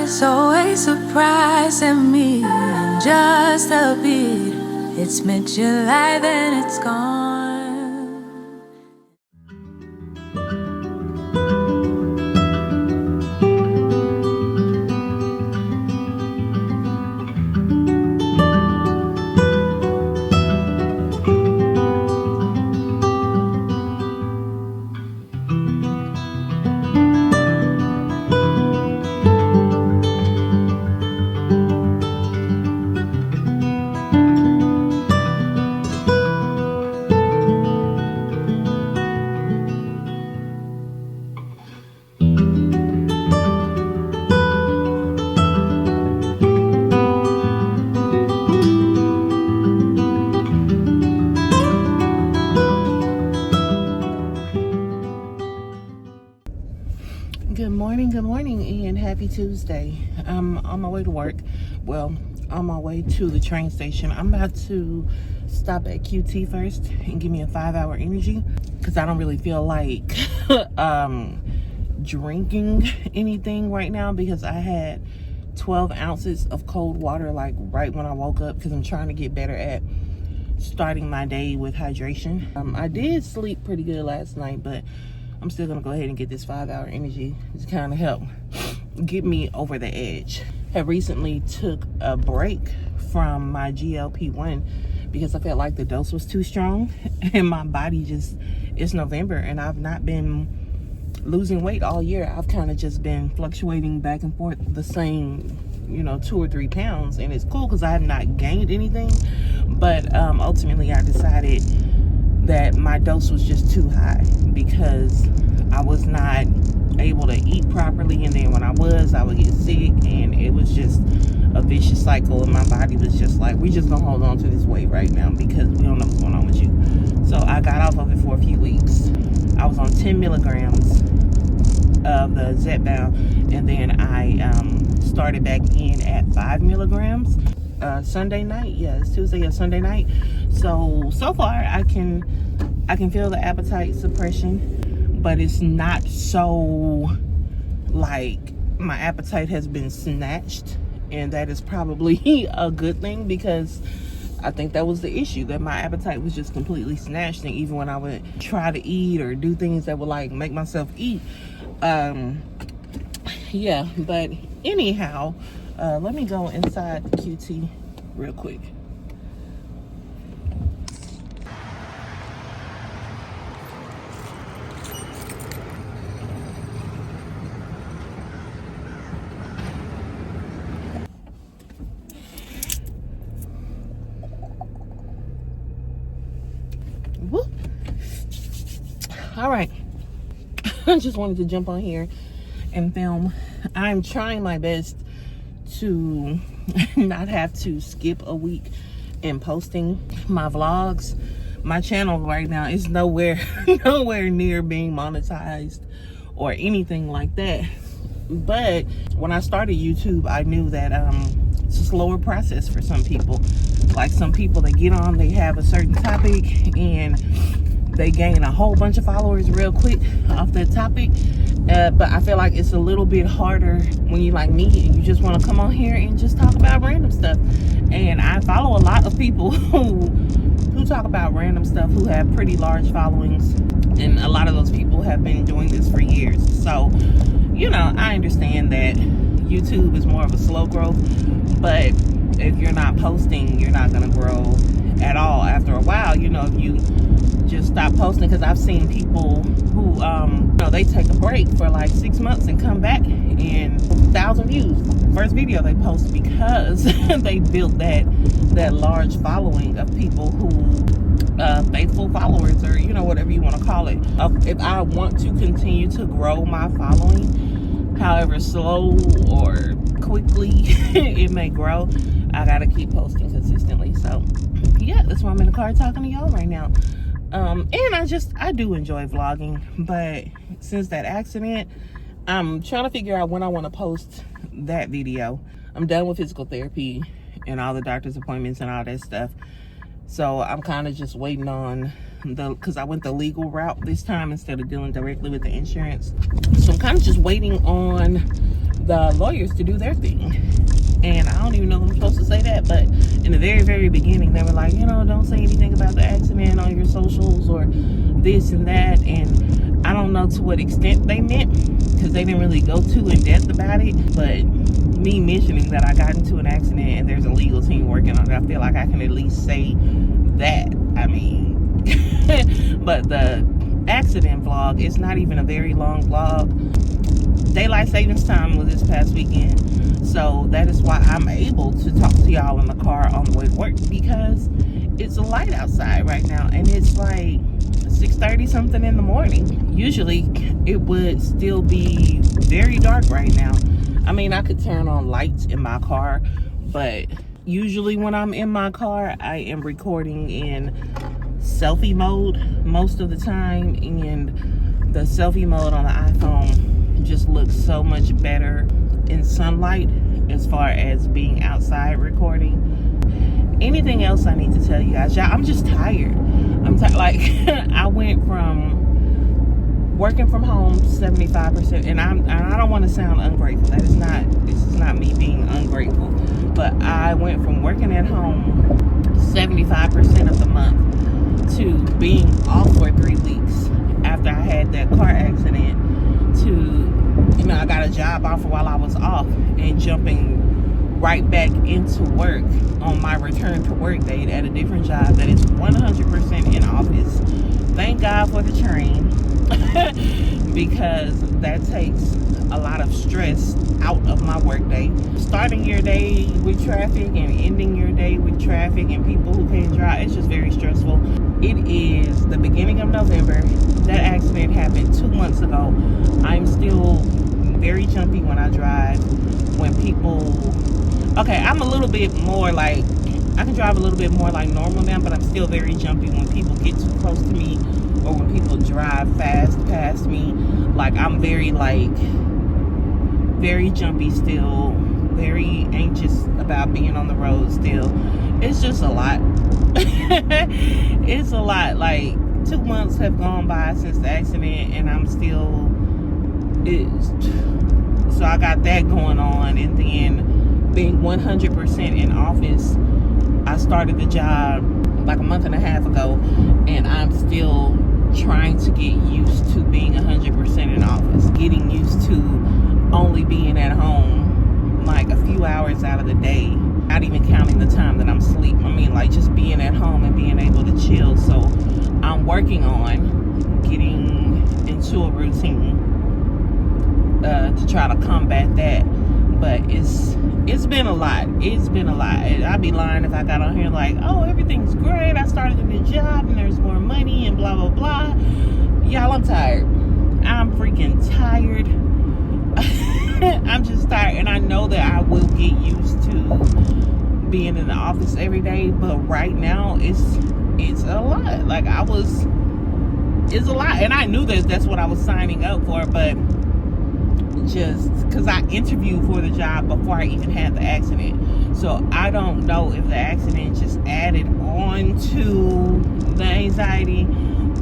is always surprising me in just a bit. It's mid-July, then it's gone. Good morning, and happy Tuesday. I'm on my way to work. Well, on my way to the train station. I'm about to stop at QT first and give me a 5-hour energy because I don't really feel like drinking anything right now because I had 12 ounces of cold water like right when I woke up because I'm trying to get better at starting my day with hydration. I did sleep pretty good last night, but I'm still gonna go ahead and get this 5-hour energy to kind of help get me over the edge. I recently took a break from my GLP-1 because I felt like the dose was too strong and my body just, it's November and I've not been losing weight all year. I've kind of just been fluctuating back and forth the same, 2 or 3 pounds, and it's cool because I have not gained anything, but ultimately I decided that my dose was just too high because I was not able to eat properly, and then when I would get sick, and it was just a vicious cycle, and my body was just like, we just gonna hold on to this weight right now because we don't know what's going on with you. So I got off of it for a few weeks. I was on 10 milligrams of the Zepbound, and then I started back in at 5 milligrams Sunday night. It's Tuesday or Sunday night. So far I can feel the appetite suppression, but it's not so like my appetite has been snatched, and that is probably a good thing because I think that was the issue, that my appetite was just completely snatched, and even when I would try to eat or do things that would like make myself eat, but anyhow, let me go inside the QT real quick. Whoop. All right. I just wanted to jump on here and film. I'm trying my best to not have to skip a week in posting my vlogs. My channel right now is nowhere near being monetized or anything like that. But when I started YouTube, I knew that it's a slower process for some people. Like some people, they get on, they have a certain topic, and they gain a whole bunch of followers real quick off that topic. But I feel like it's a little bit harder when you like me and you just want to come on here and just talk about random stuff. And I follow a lot of people who talk about random stuff, who have pretty large followings, and a lot of those people have been doing this for years. So, I understand that YouTube is more of a slow growth, but if you're not posting, you're not going to grow at all after a while. If you just stop posting, because I've seen people who they take a break for like 6 months and come back and 1,000 views first video they post because they built that large following of people who faithful followers, or whatever you want to call it. If I want to continue to grow my following, however slow or quickly it may grow, I gotta keep posting consistently. So yeah, that's why I'm in the car talking to y'all right now. And I do enjoy vlogging, but since that accident, I'm trying to figure out when I want to post that video. I'm done with physical therapy and all the doctor's appointments and all that stuff. So I'm kind of just waiting on because I went the legal route this time instead of dealing directly with the insurance. So I'm kind of just waiting on the lawyers to do their thing. And I don't even know if I'm supposed to say that, but in the very, very beginning, they were like, don't say anything about the accident on your socials or this and that. And I don't know to what extent they meant, because they didn't really go too in depth about it. But me mentioning that I got into an accident and there's a legal team working on it, I feel like I can at least say that. I mean, but the accident vlog, it's not even a very long vlog. Daylight savings time was this past weekend, so that is why I'm able to talk to y'all in the car on the way to work, because it's a light outside right now and it's like 6:30 something in the morning. Usually it would still be very dark right now. I mean, I could turn on lights in my car, but usually when I'm in my car, I am recording in selfie mode most of the time, and the selfie mode on the iPhone just looks so much better in sunlight as far as being outside recording. Anything else I need to tell you guys? I'm just tired. Like, I went from working from home 75%, and I don't want to sound ungrateful. This is not me being ungrateful, but I went from working at home 75% of the month to being off for 3 weeks after I had that car accident, to I got a job offer while I was off, and jumping right back into work on my return to work date at a different job that is 100% in office. Thank God for the train, because that takes a lot of stress out of my work day. Starting your day with traffic and ending your day with traffic and people who can't drive, it's just very stressful. It is the beginning of November. That accident happened 2 months ago. I'm still very jumpy when I drive. When people, I'm a little bit more like, I can drive a little bit more like normal now, but I'm still very jumpy when people get too close to me, or when people drive fast past me. Like, I'm very jumpy still, very anxious about being on the road still. It's just a lot. It's a lot. Like, 2 months have gone by since the accident, and I'm still, so I got that going on. And then being 100% in office, I started the job like a month and a half ago, and I'm still trying to get used to being 100% in office, getting used to only being at home like a few hours out of the day, not even counting the time that I'm asleep. I mean, like, just being at home and being able to chill. So I'm working on getting into a routine to try to combat that. But it's been a lot. It's been a lot. I'd be lying if I got on here like, oh, everything's great, I started a new job and there's more money and blah blah blah. Y'all, I'm tired. I'm freaking tired. I'm just tired, and I know that I will get used to being in the office every day, but right now it's a lot. Like, it's a lot, and I knew that that's what I was signing up for, but just because I interviewed for the job before I even had the accident, so I don't know if the accident just added on to the anxiety,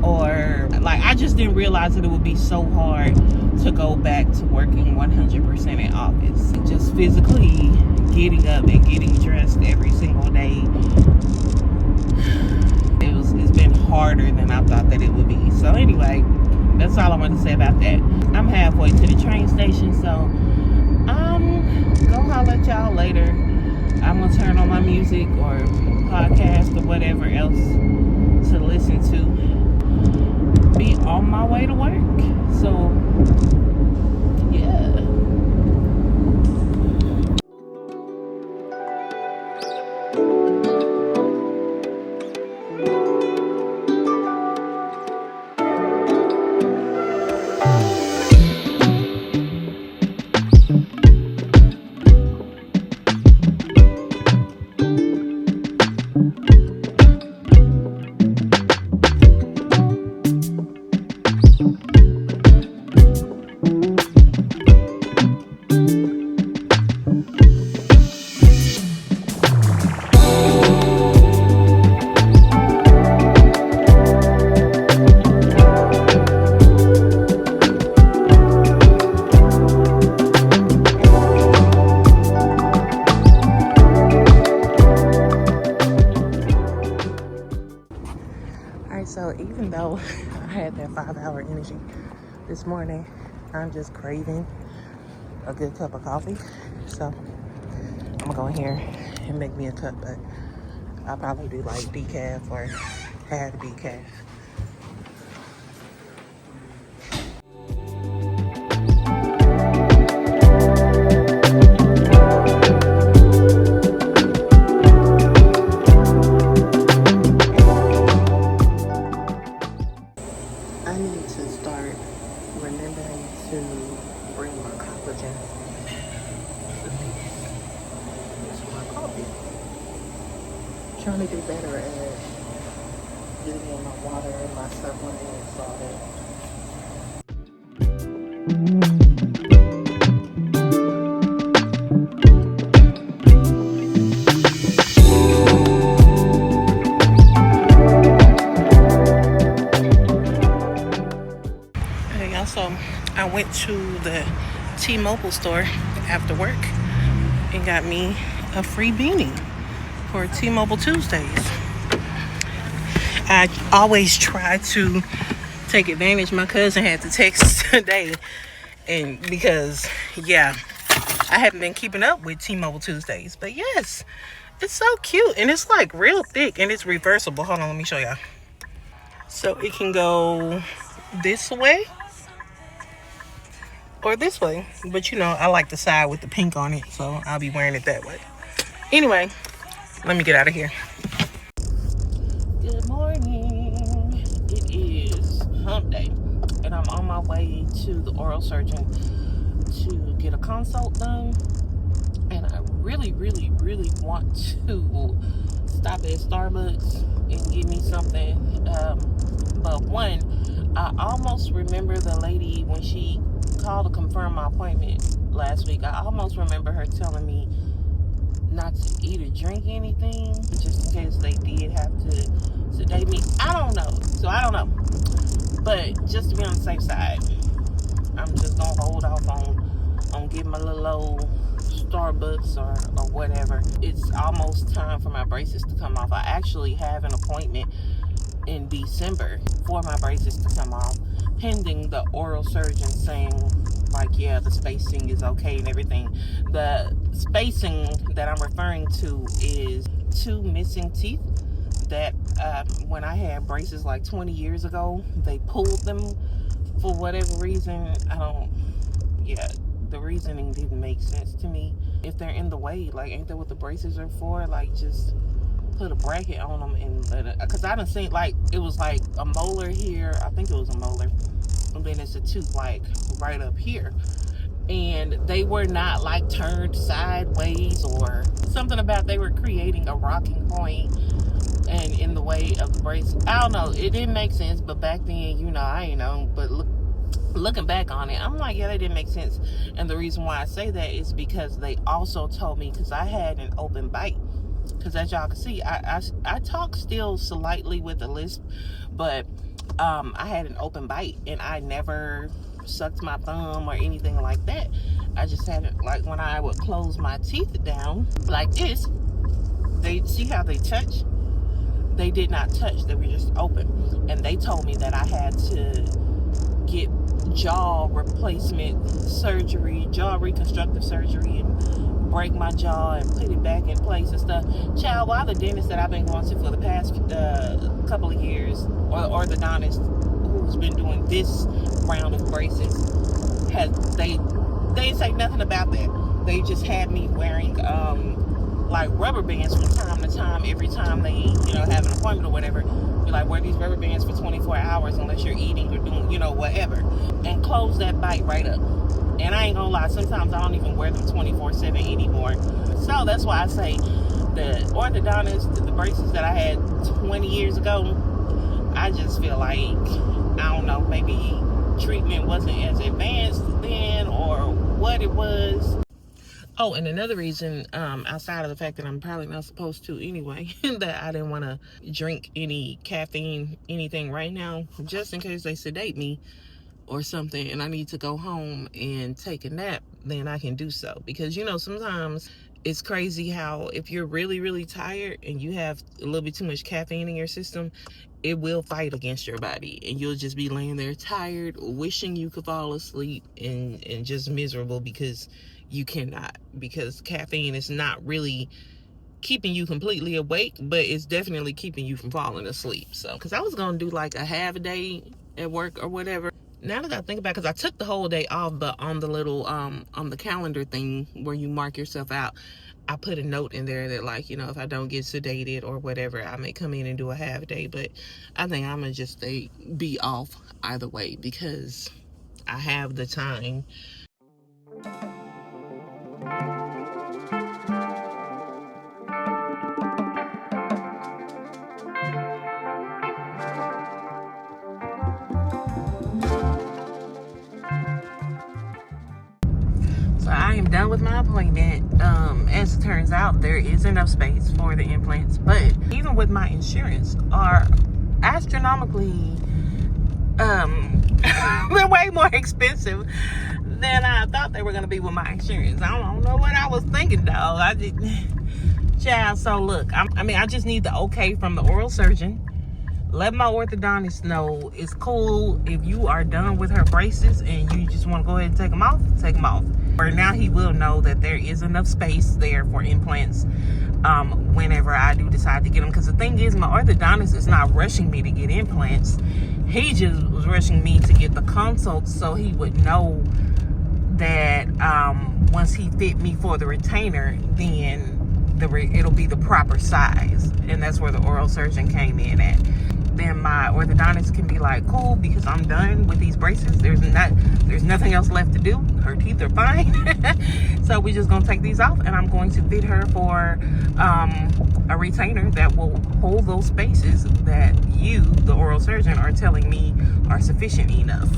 or like, I just didn't realize that it would be so hard to go back to working 100% in office. Just physically getting up and getting dressed every single day, it's been harder than I thought that it would be. So anyway, that's all I wanted to say about that. I'm halfway to the train station, so I'm gonna holler at y'all later. I'm gonna turn on my music or podcast or whatever else to listen to. Be on my way to work. So yeah. Alright, so even though I had that 5-hour energy this morning, I'm just craving a good cup of coffee. So I'm gonna go in here and make me a cup, but I'll probably do like decaf or half decaf. I need to start remembering to bring my collagen to my coffee. Trying to do better at getting in my water and my supplements, all that. Okay, y'all, so I went to the T-Mobile store after work and got me a free beanie for T-Mobile Tuesdays. I always try to take advantage. My cousin had to text today, and because I haven't been keeping up with T-Mobile Tuesdays, but yes, it's so cute and it's like real thick and it's reversible. Hold on, let me show y'all. So it can go this way or this way, but you know, I like the side with the pink on it, so I'll be wearing it that way. Anyway, let me get out of here. Good morning. It is hump day and I'm on my way to the oral surgeon to get a consult done, and I really want to stop at Starbucks and get me something, but one, I almost remember the lady when she called to confirm my appointment last week. I almost remember her telling me not to eat or drink anything, just in case they did have to sedate me. I don't know, so I don't know, but just to be on the safe side, I'm just gonna hold off on getting my little old Starbucks or whatever. It's almost time for my braces to come off. I actually have an appointment in December for my braces to come off, pending the oral surgeon saying, like, yeah, the spacing is okay and everything. The spacing that I'm referring to is 2 missing teeth that when I had braces like 20 years ago, they pulled them for whatever reason. The reasoning didn't make sense to me. If they're in the way, like, ain't that what the braces are for? Like, just put a bracket on them and let it, because I done seen, like, it was like a molar here, I think it was a molar, and then it's a tooth like right up here, and they were not like turned sideways or something about, they were creating a rocking point and in the way of the brace. I don't know, it didn't make sense, but back then, you know, I ain't know, but looking back on it, I'm like, yeah, that didn't make sense. And the reason why I say that is because they also told me, because I had an open bite, because as y'all can see, I talk still slightly with a lisp, but I had an open bite and I never sucked my thumb or anything like that. I just had it, like, when I would close my teeth down like this, they see how they touch, they did not touch, they were just open. And they told me that I had to get jaw replacement surgery, jaw reconstructive surgery, and break my jaw and put it back in place and stuff. Child, while the dentist that I've been going to for the past couple of years, or the dentist who's been doing this round of braces, they didn't say nothing about that. They just had me wearing like rubber bands from time to time, every time they, you know, have an appointment or whatever. You're like, wear these rubber bands for 24 hours unless you're eating or doing, you know, whatever, and close that bite right up. And I ain't gonna lie, sometimes I don't even wear them 24/7 anymore. So that's why I say the orthodontist, the braces that I had 20 years ago, I just feel like, I don't know, maybe treatment wasn't as advanced then or what it was. Oh, and another reason, outside of the fact that I'm probably not supposed to anyway, that I didn't want to drink any caffeine, anything right now, just in case they sedate me or something and I need to go home and take a nap, then I can do so. Because, you know, sometimes it's crazy how if you're really, really tired and you have a little bit too much caffeine in your system, it will fight against your body, and you'll just be laying there tired, wishing you could fall asleep, and just miserable because you cannot, because caffeine is not really keeping you completely awake, but it's definitely keeping you from falling asleep. So because I was gonna do like a half a day at work or whatever. Now that I think about it, because I took the whole day off, but on the little on the calendar thing where you mark yourself out, I put a note in there that, like, you know, if I don't get sedated or whatever, I may come in and do a half day. But I think I'm gonna just be off either way because I have the time. So I am done with my appointment. As it turns out, there is enough space for the implants, but even with my insurance, are astronomically they're way more expensive than I thought they were gonna be with my insurance. I don't know what I was thinking though. I did, child. So look, I just need the okay from the oral surgeon. Let my orthodontist know it's cool if you are done with her braces and you just want to go ahead and take them off, take them off. Or now he will know that there is enough space there for implants whenever I do decide to get them. Because the thing is, my orthodontist is not rushing me to get implants. He just was rushing me to get the consults so he would know that once he fit me for the retainer, then it'll be the proper size. And that's where the oral surgeon came in at. Then my orthodontist can be like, cool, because I'm done with these braces. There's nothing else left to do. Her teeth are fine. So we're just gonna take these off, and I'm going to fit her for a retainer that will hold those spaces that you, the oral surgeon, are telling me are sufficient enough.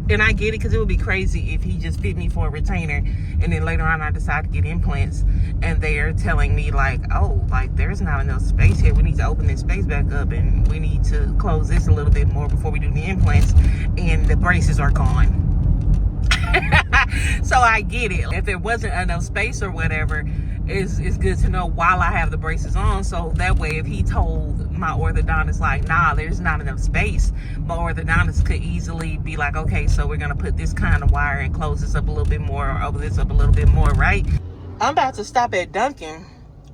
And I get it, because it would be crazy if he just fit me for a retainer and then later on I decide to get implants and they're telling me like, oh, like there's not enough space here. We need to open this space back up and we need to close this a little bit more before we do the implants, and the braces are gone. So I get it. If there wasn't enough space or whatever, it's good to know while I have the braces on, so that way if he told my orthodontist like, nah, there's not enough space, my orthodontist could easily be like, okay, so we're gonna put this kind of wire and close this up a little bit more, or open this up a little bit more, right? I'm about to stop at Dunkin'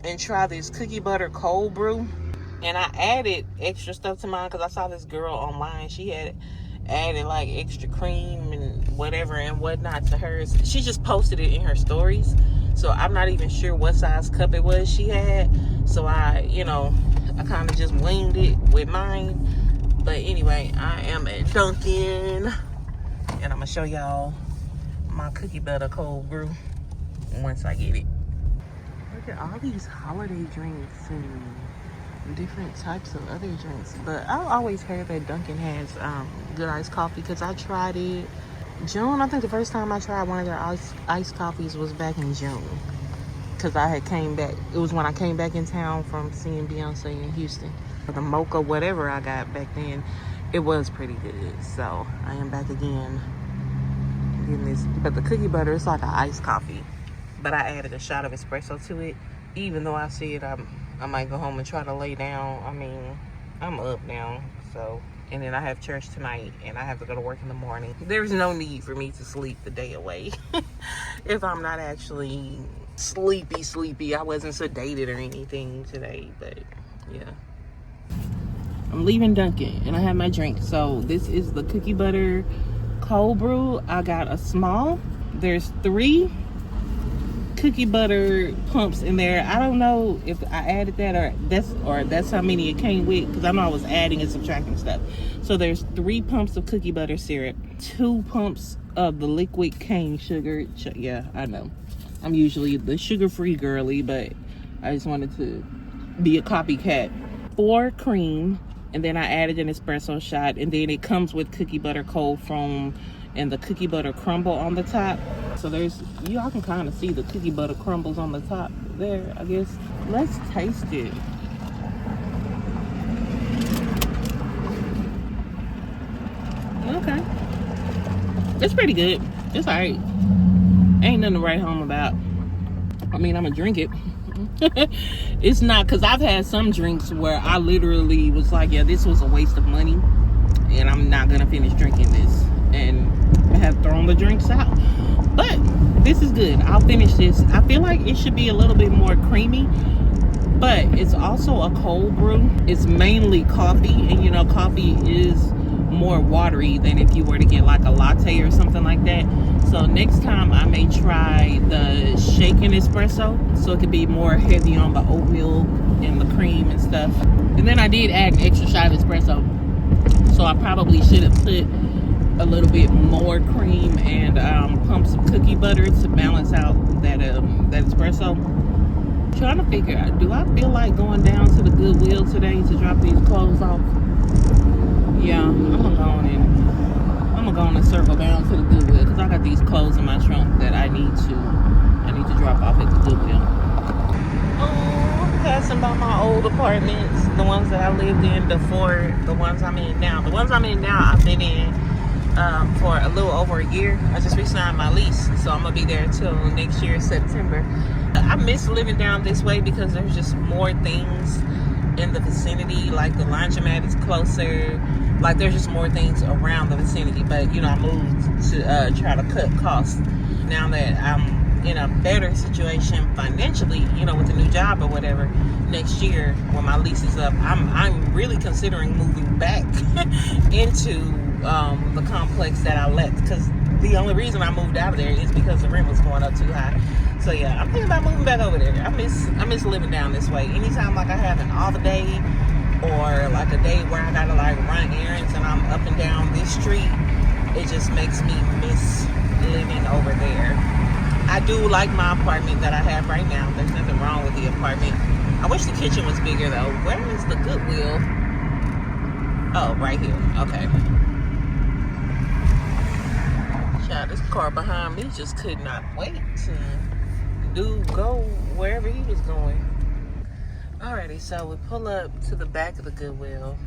and try this cookie butter cold brew, and I added extra stuff to mine because I saw this girl online, she had added like extra cream and whatever and whatnot to hers. She just posted it in her stories, so I'm not even sure what size cup it was she had. So I kind of just winged it with mine. But anyway, I am at Dunkin' and I'm gonna show y'all my cookie butter cold brew once I get it. Look at all these holiday drinks and different types of other drinks. But I always heard that Dunkin' has good iced coffee, because I tried it June. I think the first time I tried one of their iced coffees was back in June, because I had came back. It was when I came back in town from seeing Beyonce in Houston. The mocha whatever I got back then, it was pretty good. So I am back again getting this. But the cookie butter, it's like an iced coffee, but I added a shot of espresso to it. Even though I said I might go home and try to lay down. I mean, I'm up now, so. And then I have church tonight, and I have to go to work in the morning. There's no need for me to sleep the day away if I'm not actually sleepy. I wasn't sedated or anything today, but yeah. I'm leaving Dunkin', and I have my drink. So this is the cookie butter cold brew. I got a small. There's 3 cookie butter pumps in there. I don't know if I added that or that's how many it came with, because I know I was adding and subtracting stuff. So there's 3 pumps of cookie butter syrup, 2 pumps of the liquid cane sugar. Yeah, I know I'm usually the sugar-free girly, but I just wanted to be a copycat. 4 cream, and then I added an espresso shot, and then it comes with cookie butter cold foam and the cookie butter crumble on the top. So y'all can kind of see the cookie butter crumbles on the top there, I guess. Let's taste it. Okay. It's pretty good. It's alright. Ain't nothing to write home about. I mean, I'm gonna drink it. It's not, because I've had some drinks where I literally was like, yeah, this was a waste of money and I'm not gonna finish drinking this, and I have thrown the drinks out. But this is good. I'll finish this. I feel like it should be a little bit more creamy, but it's also a cold brew. It's mainly coffee, and you know, coffee is more watery than if you were to get like a latte or something like that. So next time I may try the shaken espresso, so it could be more heavy on the oatmeal and the cream and stuff. And then I did add an extra shot of espresso, so I probably should have put a little bit more cream and pump some cookie butter to balance out that espresso. Trying to figure out, do I feel like going down to the Goodwill today to drop these clothes off? Yeah, I'm gonna go on and circle down to the Goodwill, because I got these clothes in my trunk that I need to drop off at the Goodwill. Oh, I'm passing by my old apartments, the ones that I lived in before the ones I'm in now. The ones I'm in now, I've been in for a little over a year. I just re-signed my lease, so I'm gonna be there till next year, September. I miss living down this way because there's just more things in the vicinity. Like the laundromat is closer. Like there's just more things around the vicinity. But you know, I moved to try to cut costs. Now that I'm in a better situation financially, you know, with a new job or whatever, next year when my lease is up, I'm really considering moving back into the complex that I left, because the only reason I moved out of there is because the rent was going up too high. So yeah, I'm thinking about moving back over there. I miss living down this way. Anytime like I have an off day, or like a day where I gotta like run errands and I'm up and down this street, it just makes me miss living over there. I do like my apartment that I have right now. There's nothing wrong with the apartment. I wish the kitchen was bigger though. Where is the Goodwill? Oh, right here. Okay. Child, this car behind me just could not wait to go wherever he was going. Alrighty, so we pull up to the back of the Goodwill,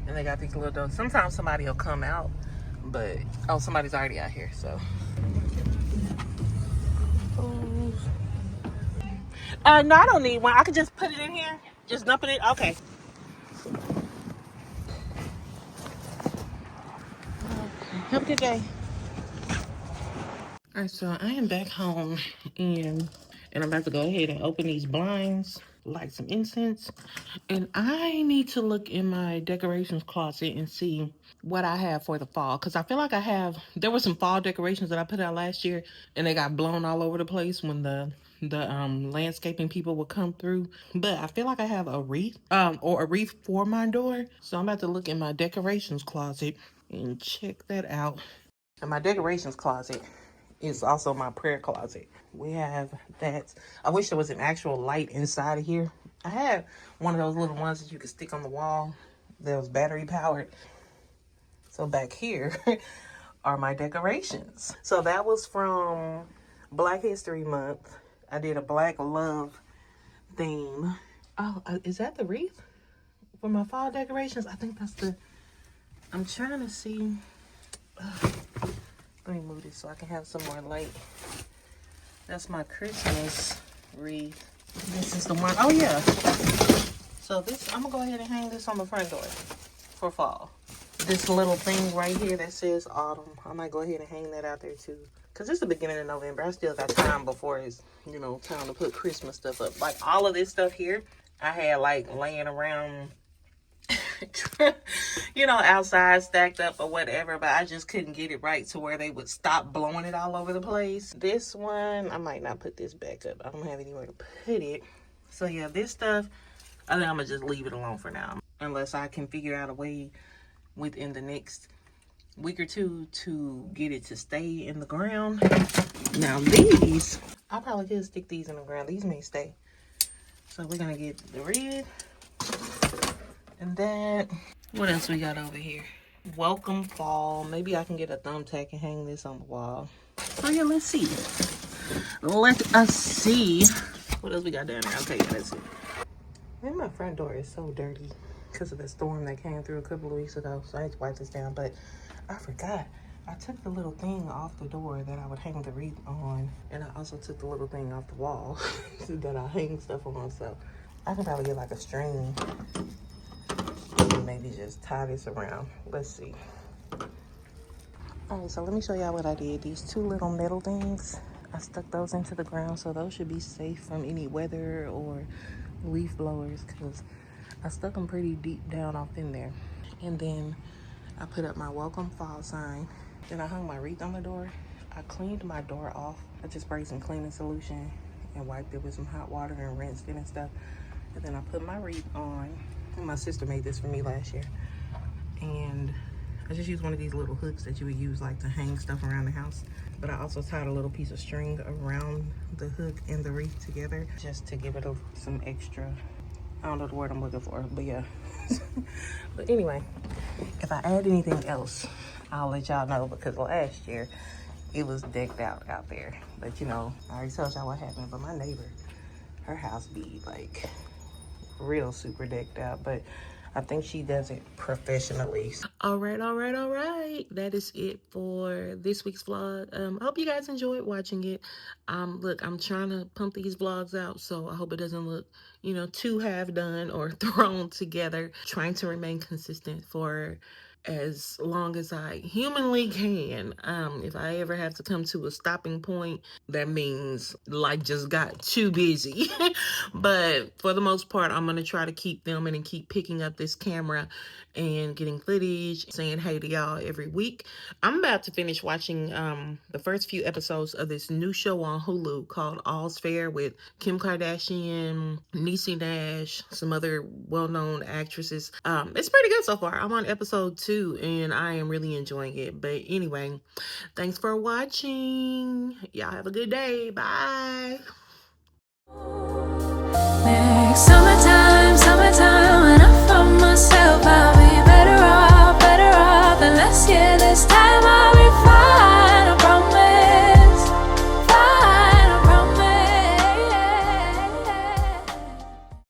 and they got these little dogs. Sometimes somebody will come out, but oh, somebody's already out here, so. No, I don't need one. I could just put it in here. Just dump it in. Okay. Have a good day. All right, so I am back home, and I'm about to go ahead and open these blinds, light some incense, and I need to look in my decorations closet and see what I have for the fall, because I feel like there were some fall decorations that I put out last year, and they got blown all over the place when the landscaping people would come through. But I feel like I have a wreath, or a wreath for my door, so I'm about to look in my decorations closet and check that out. And my decorations closet is also my prayer closet. We have that. I wish there was an actual light inside of here. I had one of those little ones that you could stick on the wall that was battery powered. So back here are my decorations. So that was from Black History Month. I did a Black Love theme. Oh, is that the wreath for my fall decorations? I think that's I'm trying to see. Let me move this so I can have some more light. That's my Christmas wreath. This is the one. Oh yeah. So this, I'm gonna go ahead and hang this on the front door for fall. This little thing right here that says autumn, I might go ahead and hang that out there too. Cause it's the beginning of November. I still got time before it's, you know, time to put Christmas stuff up. Like all of this stuff here, I had like laying around you know, outside stacked up or whatever, but I just couldn't get it right to where they would stop blowing it all over the place. This one, I might not put this back up. I don't have anywhere to put it. So yeah, this stuff, I think I'm gonna just leave it alone for now, unless I can figure out a way within the next week or two to get it to stay in the ground. Now these, I probably could stick these in the ground. These may stay. So we're gonna get the red and that. What else we got over here? Welcome fall. Maybe I can get a thumbtack and hang this on the wall. So yeah, let's see. Let us see. What else we got down there? Okay, yeah, let's see. Man, my front door is so dirty because of the storm that came through a couple of weeks ago. So I had to wipe this down, but I forgot. I took the little thing off the door that I would hang the wreath on, and I also took the little thing off the wall that I hang stuff on. So I can probably get like a string and maybe just tie this around. Let's see. All right, so let me show y'all what I did. These two little metal things, I stuck those into the ground, so those should be safe from any weather or leaf blowers, because I stuck them pretty deep down off in there. And then I put up my welcome fall sign. Then I hung my wreath on the door. I cleaned my door off. I just sprayed some cleaning solution and wiped it with some hot water and rinsed it and stuff. And then I put my wreath on. And my sister made this for me last year. And I just used one of these little hooks that you would use like to hang stuff around the house. But I also tied a little piece of string around the hook and the wreath together just to give it some extra, I don't know the word I'm looking for, but yeah. But anyway, if I add anything else, I'll let y'all know, because last year it was decked out there. But you know, I already told y'all what happened. But my neighbor, her house be like real super decked out, but I think she does it professionally. All right. That is it for this week's vlog. I hope you guys enjoyed watching it. Look, I'm trying to pump these vlogs out, so I hope it doesn't look, you know, too half done or thrown together. Trying to remain consistent for as long as I humanly can. If I ever have to come to a stopping point, that means life just got too busy. But for the most part, I'm gonna try to keep filming and keep picking up this camera and getting footage, saying hey to y'all every week. I'm about to finish watching the first few episodes of this new show on Hulu called All's Fair with Kim Kardashian, Niecy Nash, some other well-known actresses. It's pretty good so far. I'm on episode 2 and I am really enjoying it. But anyway, thanks for watching. Y'all have a good day. Bye.